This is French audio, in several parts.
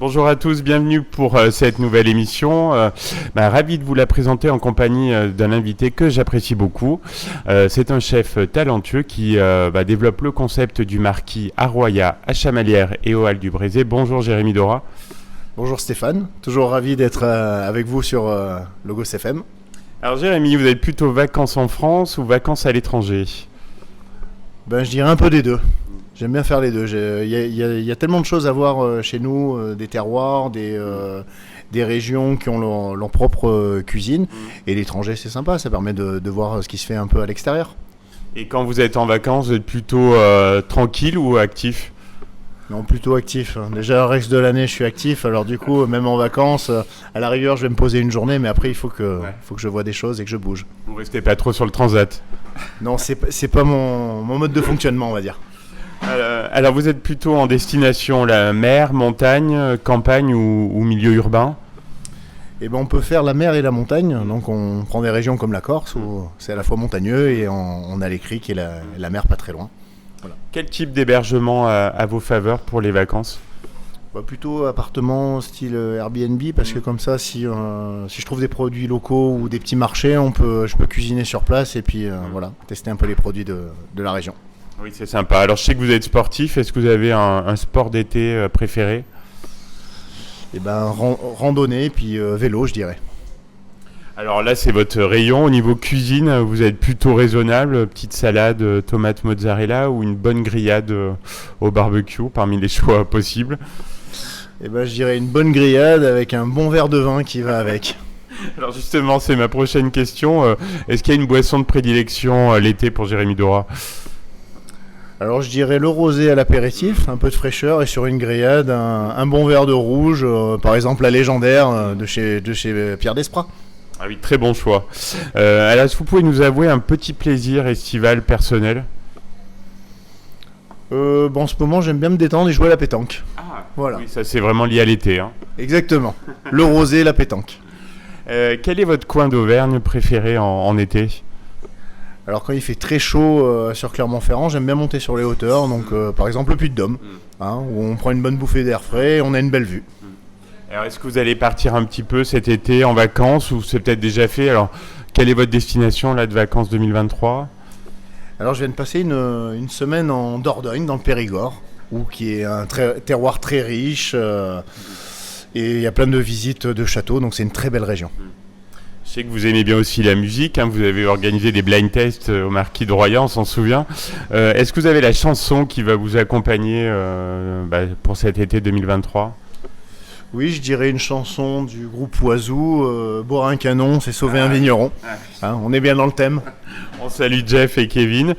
Bonjour à tous, bienvenue pour cette nouvelle émission. Ravi de vous la présenter en compagnie d'un invité que j'apprécie beaucoup. C'est un chef talentueux qui développe le concept du marquis à Roya, à Chamalières et au Halles du Brézé. Bonjour Jérémy Dora. Bonjour Stéphane, toujours ravi d'être avec vous sur Logos FM. Alors Jérémy, vous êtes plutôt vacances en France ou vacances à l'étranger ? Je dirais un peu des deux. J'aime bien faire les deux. Il y a tellement de choses à voir chez nous, des terroirs, des régions qui ont leur propre cuisine. Et l'étranger, c'est sympa, ça permet de voir ce qui se fait un peu à l'extérieur. Et quand vous êtes en vacances, vous êtes plutôt tranquille ou actif ? Non, plutôt actif. Déjà, le reste de l'année, je suis actif. Alors du coup, même en vacances, à la rigueur, je vais me poser une journée. Mais après, il faut que je vois des choses et que je bouge. Vous restez pas trop sur le transat ? Non, c'est pas mon mode de fonctionnement, on va dire. Alors vous êtes plutôt en destination la mer, montagne, campagne ou milieu urbain ? On peut faire la mer et la montagne. Donc on prend des régions comme la Corse où c'est à la fois montagneux et on a les criques et la mer pas très loin. Voilà. Quel type d'hébergement à vos faveurs pour les vacances ? Plutôt appartement style Airbnb parce que comme ça si je trouve des produits locaux ou des petits marchés, je peux cuisiner sur place et puis tester un peu les produits de la région. Oui, c'est sympa. Alors, je sais que vous êtes sportif. Est-ce que vous avez un sport d'été préféré ? Randonnée, puis vélo, je dirais. Alors là, c'est votre rayon. Au niveau cuisine, vous êtes plutôt raisonnable. Petite salade, tomate mozzarella ou une bonne grillade au barbecue parmi les choix possibles ? Je dirais une bonne grillade avec un bon verre de vin qui va avec. Alors justement, c'est ma prochaine question. Est-ce qu'il y a une boisson de prédilection l'été pour Jérémy Dora ? Alors je dirais le rosé à l'apéritif, un peu de fraîcheur et sur une grillade, un bon verre de rouge, par exemple la légendaire de chez Pierre Desprats. Ah oui, très bon choix. Alors est-ce que vous pouvez nous avouer un petit plaisir estival personnel ? En ce moment j'aime bien me détendre et jouer à la pétanque. Ah voilà. Oui, ça c'est vraiment lié à l'été. Hein. Exactement, le rosé, la pétanque. Quel est votre coin d'Auvergne préféré en été ? Alors quand il fait très chaud sur Clermont-Ferrand, j'aime bien monter sur les hauteurs, donc par exemple le Puy-de-Dôme, où on prend une bonne bouffée d'air frais et on a une belle vue. Alors est-ce que vous allez partir un petit peu cet été en vacances ou c'est peut-être déjà fait ? Alors quelle est votre destination là, de vacances 2023 ? Alors je viens de passer une semaine en Dordogne, dans le Périgord, qui est un terroir très riche et il y a plein de visites de châteaux, donc c'est une très belle région. Je sais que vous aimez bien aussi la musique, vous avez organisé des blind tests au Marquis de Roya, on s'en souvient. Est-ce que vous avez la chanson qui va vous accompagner pour cet été 2023 ? Oui, je dirais une chanson du groupe Oiseau, boire un canon, c'est sauver un vigneron. On est bien dans le thème. On salue Jeff et Kevin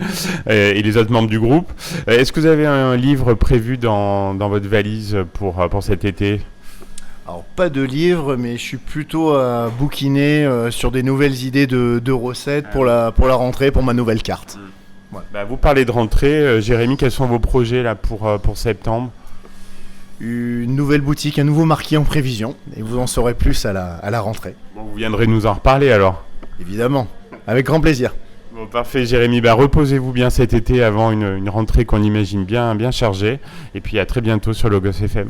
et les autres membres du groupe. Est-ce que vous avez un livre prévu dans votre valise pour cet été ? Alors pas de livre, mais je suis plutôt à bouquiner sur des nouvelles idées de recettes pour la rentrée, pour ma nouvelle carte. Voilà. Vous parlez de rentrée, Jérémy, quels sont vos projets là pour septembre ? Une nouvelle boutique, un nouveau marquis en prévision, et vous en saurez plus à la rentrée. Bon, vous viendrez nous en reparler alors ? Évidemment, avec grand plaisir. Bon, parfait Jérémy, reposez-vous bien cet été avant une rentrée qu'on imagine bien chargée, et puis à très bientôt sur Logos FM.